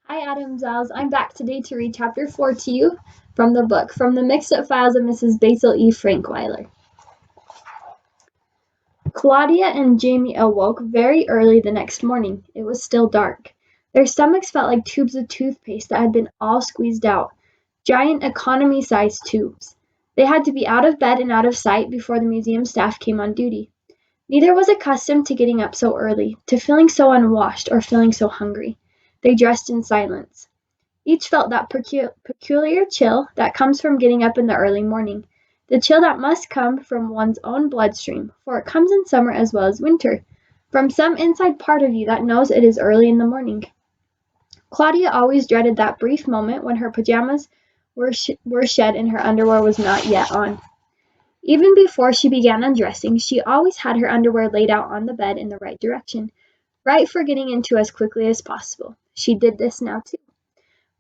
Hi, Adam Giles. I'm back today to read Chapter 4 to you from the book, From the Mixed Up Files of Mrs. Basil E. Frankweiler. Claudia and Jamie awoke very early the next morning. It was still dark. Their stomachs felt like tubes of toothpaste that had been all squeezed out, giant economy-sized tubes. They had to be out of bed and out of sight before the museum staff came on duty. Neither was accustomed to getting up so early, to feeling so unwashed or feeling so hungry. They dressed in silence. Each felt that peculiar chill that comes from getting up in the early morning, the chill that must come from one's own bloodstream, for it comes in summer as well as winter, from some inside part of you that knows it is early in the morning. Claudia always dreaded that brief moment when her pajamas were shed and her underwear was not yet on. Even before she began undressing, she always had her underwear laid out on the bed in the right direction, right for getting into as quickly as possible. She did this now too.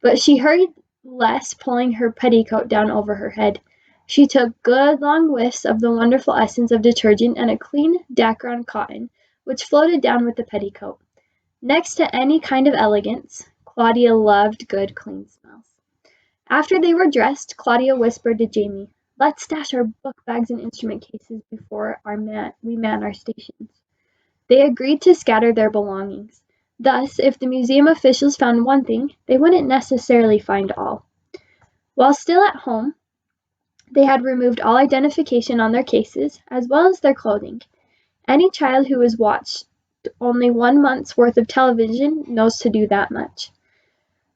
But she hurried less, pulling her petticoat down over her head. She took good long whiffs of the wonderful essence of detergent and a clean Dacron cotton, which floated down with the petticoat. Next to any kind of elegance, Claudia loved good, clean smells. After they were dressed, Claudia whispered to Jamie, "Let's stash our book bags and instrument cases before we man our stations." They agreed to scatter their belongings. Thus, if the museum officials found one thing, they wouldn't necessarily find all. While still at home, they had removed all identification on their cases, as well as their clothing. Any child who has watched only 1 month's worth of television knows to do that much.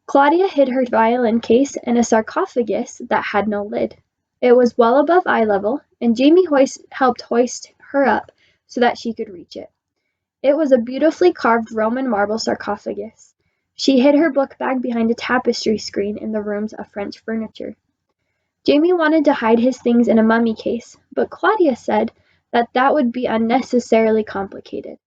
Claudia hid her violin case in a sarcophagus that had no lid. It was well above eye level, and Jamie helped hoist her up so that she could reach it. It was a beautifully carved Roman marble sarcophagus. She hid her book bag behind a tapestry screen in the rooms of French furniture. Jamie wanted to hide his things in a mummy case, but Claudia said that would be unnecessarily complicated.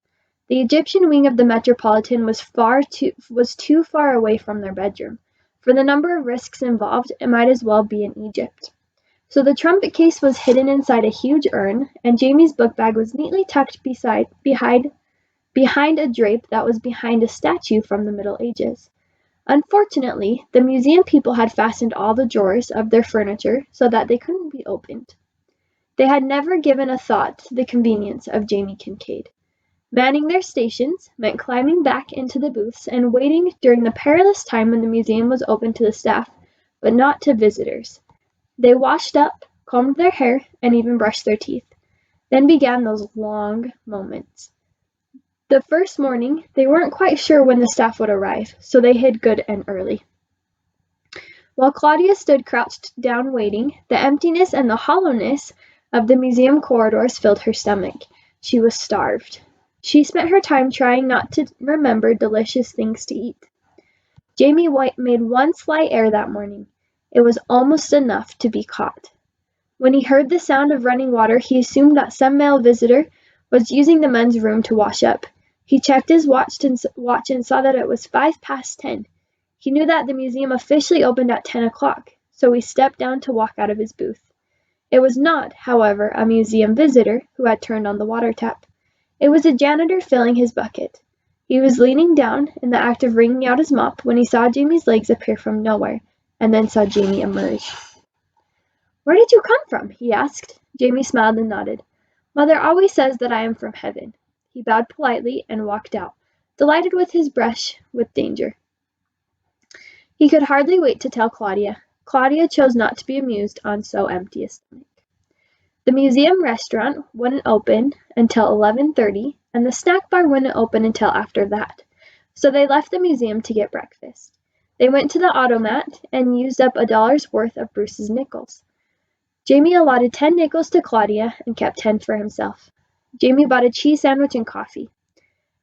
The Egyptian wing of the Metropolitan was too far away from their bedroom. For the number of risks involved, it might as well be in Egypt. So the trumpet case was hidden inside a huge urn, and Jamie's book bag was neatly tucked behind a drape that was behind a statue from the Middle Ages. Unfortunately, the museum people had fastened all the drawers of their furniture so that they couldn't be opened. They had never given a thought to the convenience of Jamie Kincaid. Manning their stations meant climbing back into the booths and waiting during the perilous time when the museum was open to the staff, but not to visitors. They washed up, combed their hair, and even brushed their teeth. Then began those long moments. The first morning, they weren't quite sure when the staff would arrive, so they hid good and early. While Claudia stood crouched down waiting, the emptiness and the hollowness of the museum corridors filled her stomach. She was starved. She spent her time trying not to remember delicious things to eat. Jamie White made one sly error that morning. It was almost enough to be caught. When he heard the sound of running water, he assumed that some male visitor was using the men's room to wash up. He checked his watch and saw that it was 10:05. He knew that the museum officially opened at 10 o'clock, so he stepped down to walk out of his booth. It was not, however, a museum visitor who had turned on the water tap. It was a janitor filling his bucket. He was leaning down in the act of wringing out his mop when he saw Jamie's legs appear from nowhere, and then saw Jamie emerge. "Where did you come from?" he asked. Jamie smiled and nodded. "Mother always says that I am from heaven." He bowed politely and walked out, delighted with his brush with danger. He could hardly wait to tell Claudia. Claudia chose not to be amused on so empty a stomach. The museum restaurant wouldn't open until 11:30, and the snack bar wouldn't open until after that, so they left the museum to get breakfast. They went to the automat and used up $1's worth of Bruce's nickels. Jamie allotted 10 nickels to Claudia and kept 10 for himself. Jamie bought a cheese sandwich and coffee.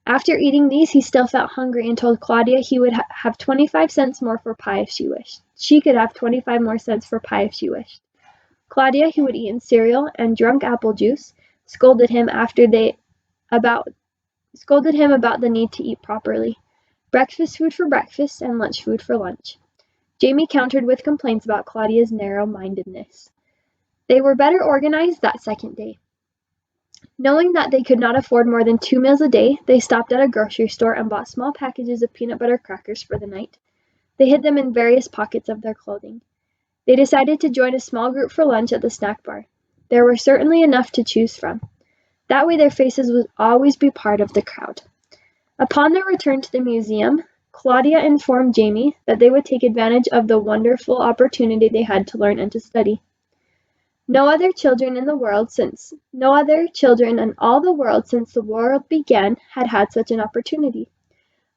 After eating these, he still felt hungry and told Claudia he would have 25 cents more for pie if she wished. She could have 25 more cents for pie if she wished. Claudia, who had eaten cereal and drunk apple juice, scolded him about the need to eat properly. Breakfast food for breakfast and lunch food for lunch. Jamie countered with complaints about Claudia's narrow-mindedness. They were better organized that second day. Knowing that they could not afford more than 2 meals a day, they stopped at a grocery store and bought small packages of peanut butter crackers for the night. They hid them in various pockets of their clothing. They decided to join a small group for lunch at the snack bar. There were certainly enough to choose from. That way their faces would always be part of the crowd. Upon their return to the museum, Claudia informed Jamie that they would take advantage of the wonderful opportunity they had to learn and to study. No other children in all the world since the world began had had such an opportunity.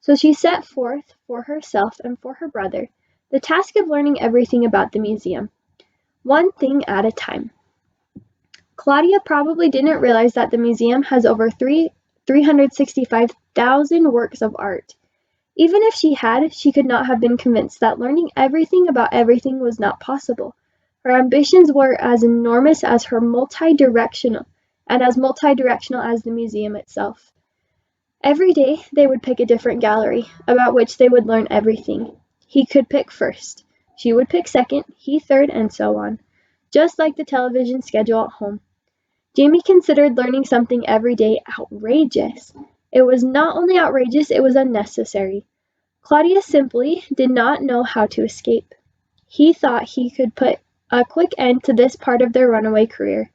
So she set forth for herself and for her brother the task of learning everything about the museum, one thing at a time. Claudia probably didn't realize that the museum has over 365,000 works of art. Even if she had, she could not have been convinced that learning everything about everything was not possible. Her ambitions were as enormous as as multi-directional as the museum itself. Every day they would pick a different gallery, about which they would learn everything. He could pick first, she would pick second, he third, and so on, just like the television schedule at home. Jamie considered learning something every day outrageous. It was not only outrageous, it was unnecessary. Claudia simply did not know how to escape. He thought he could put a quick end to this part of their runaway career.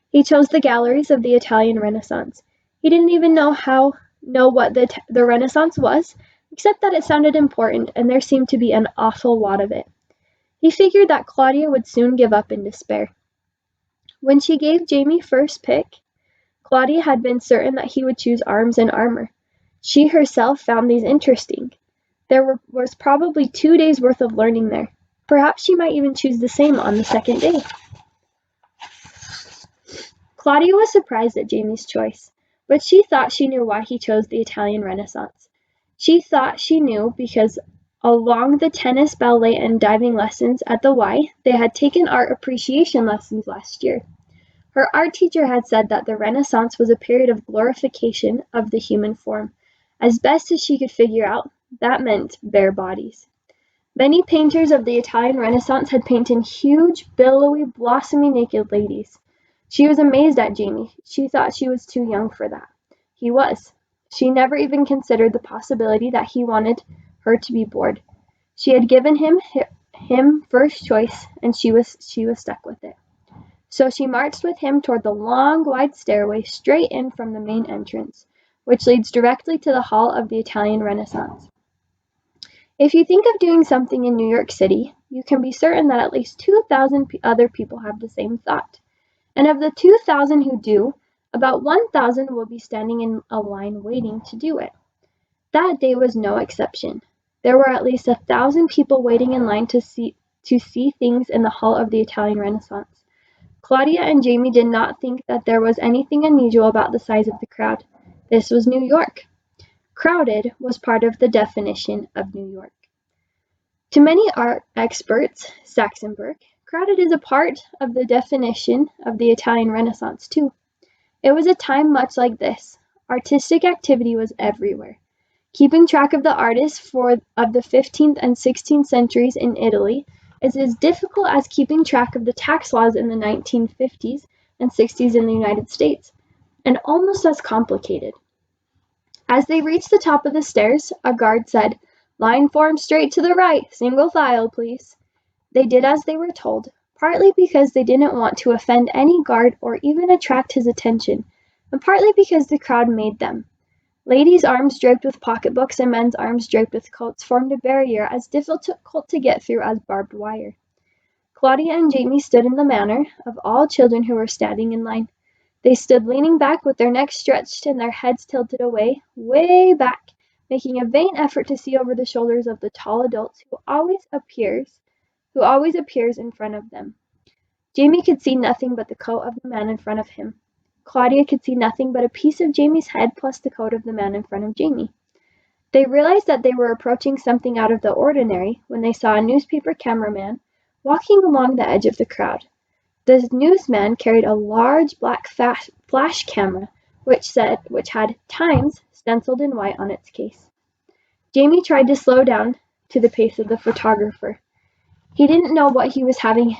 He chose the galleries of the Italian Renaissance. He didn't even know what the Renaissance was, except that it sounded important and there seemed to be an awful lot of it. He figured that Claudia would soon give up in despair. When she gave Jamie first pick, Claudia had been certain that he would choose arms and armor. She herself found these interesting. There was probably 2 days' worth of learning there. Perhaps she might even choose the same on the second day. Claudia was surprised at Jamie's choice, but she thought she knew why he chose the Italian Renaissance. She thought she knew because along the tennis, ballet, and diving lessons at the Y, they had taken art appreciation lessons last year. Her art teacher had said that the Renaissance was a period of glorification of the human form. As best as she could figure out, that meant bare bodies. Many painters of the Italian Renaissance had painted huge, billowy, blossomy naked ladies. She was amazed at Jamie. She thought she was too young for that. He was. She never even considered the possibility that he wanted her to be bored. She had given him first choice, and she was stuck with it. So she marched with him toward the long, wide stairway straight in from the main entrance, which leads directly to the Hall of the Italian Renaissance. If you think of doing something in New York City, you can be certain that at least 2,000 other people have the same thought. And of the 2,000 who do, about 1,000 will be standing in a line waiting to do it. That day was no exception. There were at least 1,000 people waiting in line to see things in the Hall of the Italian Renaissance. Claudia and Jamie did not think that there was anything unusual about the size of the crowd. This was New York. Crowded was part of the definition of New York. To many art experts, Saxenberg, crowded is a part of the definition of the Italian Renaissance too. It was a time much like this. Artistic activity was everywhere. Keeping track of the artists of the 15th and 16th centuries in Italy is as difficult as keeping track of the tax laws in the 1950s and 60s in the United States, and almost as complicated. As they reached the top of the stairs, a guard said, "Line form straight to the right, single file, please." They did as they were told, partly because they didn't want to offend any guard or even attract his attention, and partly because the crowd made them. Ladies' arms draped with pocketbooks and men's arms draped with coats formed a barrier as difficult to get through as barbed wire. Claudia and Jamie stood in the manner of all children who were standing in line. They stood leaning back with their necks stretched and their heads tilted away, way back, making a vain effort to see over the shoulders of the tall adult who always appears in front of them. Jamie could see nothing but the coat of the man in front of him. Claudia could see nothing but a piece of Jamie's head plus the coat of the man in front of Jamie. They realized that they were approaching something out of the ordinary when they saw a newspaper cameraman walking along the edge of the crowd. The newsman carried a large black flash camera, which had "Times" stenciled in white on its case. Jamie tried to slow down to the pace of the photographer. He didn't know what he was having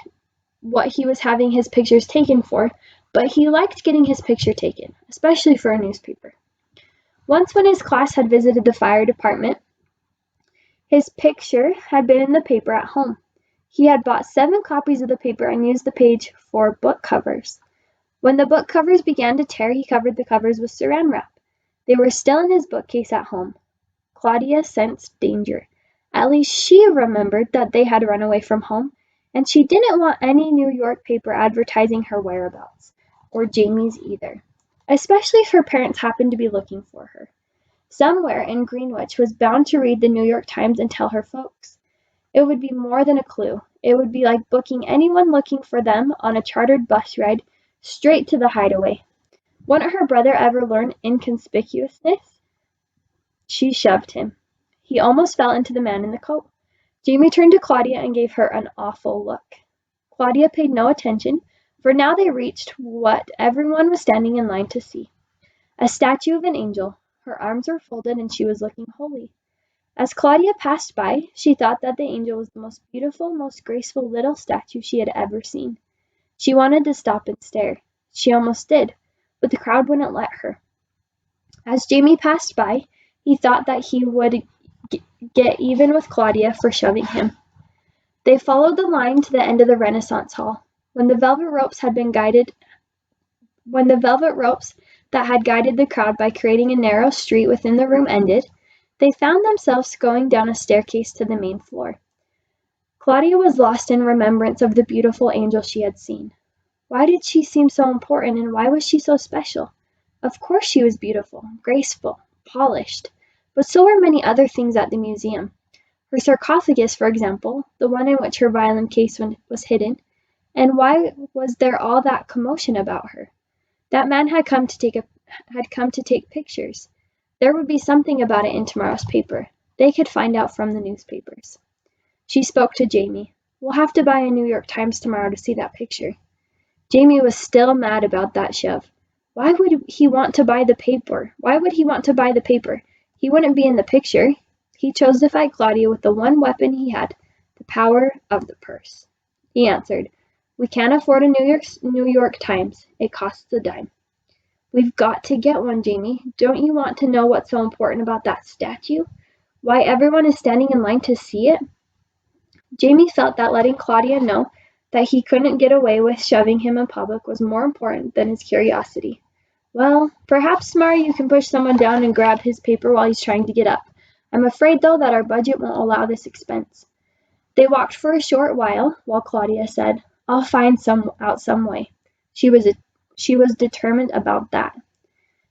his pictures taken for, but he liked getting his picture taken, especially for a newspaper. Once when his class had visited the fire department, His picture had been in the paper at home. He had bought 7 copies of the paper and used the page for book covers. When the book covers began to tear, he covered the covers with saran wrap. They were still in his bookcase at home. Claudia sensed danger. At least she remembered that they had run away from home, and she didn't want any New York paper advertising her whereabouts, or Jamie's either, especially if her parents happened to be looking for her. Somewhere in Greenwich was bound to read the New York Times and tell her folks. It would be more than a clue. It would be like booking anyone looking for them on a chartered bus ride straight to the hideaway. Wouldn't her brother ever learn inconspicuousness? She shoved him. He almost fell into the man in the coat. Jamie turned to Claudia and gave her an awful look. Claudia paid no attention, for now they reached what everyone was standing in line to see. A statue of an angel. Her arms were folded and she was looking holy. As Claudia passed by, she thought that the angel was the most beautiful, most graceful little statue she had ever seen. She wanted to stop and stare. She almost did, but the crowd wouldn't let her. As Jamie passed by, he thought that he would get even with Claudia for shoving him. They followed the line to the end of the Renaissance Hall. When the velvet ropes that had guided the crowd by creating a narrow street within the room ended, they found themselves going down a staircase to the main floor. Claudia was lost in remembrance of the beautiful angel she had seen. Why did she seem so important, and why was she so special? Of course she was beautiful, graceful, polished, but so were many other things at the museum. Her sarcophagus, for example, the one in which her violin case was hidden, and why was there all that commotion about her? That man had come to take pictures. There would be something about it in tomorrow's paper. They could find out from the newspapers. She spoke to Jamie. We'll have to buy a New York Times tomorrow to see that picture. Jamie was still mad about that shove. Why would he want to buy the paper? He wouldn't be in the picture. He chose to fight Claudia with the one weapon he had, the power of the purse. He answered, We can't afford a New York Times. It costs a dime. We've got to get one, Jamie. Don't you want to know what's so important about that statue? Why everyone is standing in line to see it? Jamie felt that letting Claudia know that he couldn't get away with shoving him in public was more important than his curiosity. Well, perhaps tomorrow you can push someone down and grab his paper while he's trying to get up. I'm afraid, though, that our budget won't allow this expense. They walked for a short while Claudia said, I'll find some way. She was determined about that.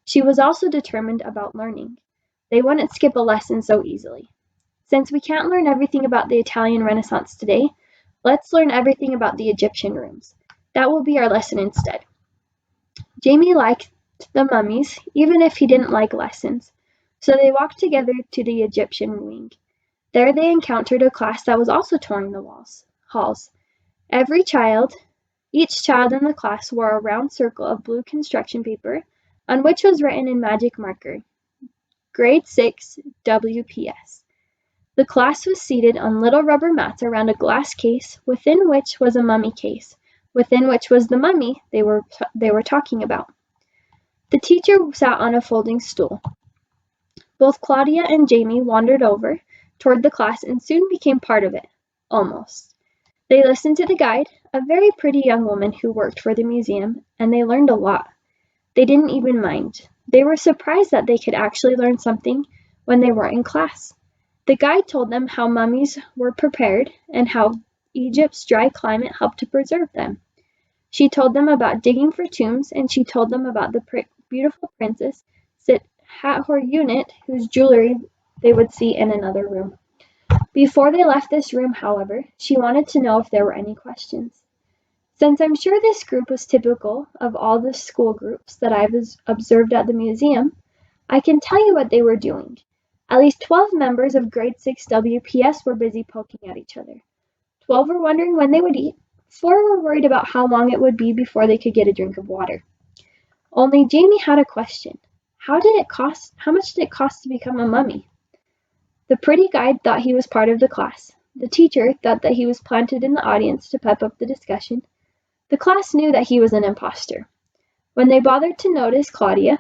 She was also determined about learning. They wouldn't skip a lesson so easily. Since we can't learn everything about the Italian Renaissance today, let's learn everything about the Egyptian rooms. That will be our lesson instead. Jamie liked the mummies, even if he didn't like lessons, so they walked together to the Egyptian wing. There they encountered a class that was also touring the halls. Each child in the class wore a round circle of blue construction paper on which was written in magic marker, Grade 6 WPS. The class was seated on little rubber mats around a glass case within which was a mummy case, within which was the mummy they were talking about. The teacher sat on a folding stool. Both Claudia and Jamie wandered over toward the class and soon became part of it, almost. They listened to the guide, a very pretty young woman who worked for the museum, and they learned a lot. They didn't even mind. They were surprised that they could actually learn something when they weren't in class. The guide told them how mummies were prepared and how Egypt's dry climate helped to preserve them. She told them about digging for tombs, and she told them about the beautiful princess Sit-Hor-Unit, whose jewelry they would see in another room. Before they left this room, however, she wanted to know if there were any questions. Since I'm sure this group was typical of all the school groups that I've observed at the museum, I can tell you what they were doing. At least 12 members of Grade 6 WPS were busy poking at each other. 12 were wondering when they would eat. 4 were worried about how long it would be before they could get a drink of water. Only Jamie had a question. How much did it cost to become a mummy? The pretty guide thought he was part of the class. The teacher thought that he was planted in the audience to pep up the discussion. The class knew that he was an imposter. When they bothered to notice Claudia,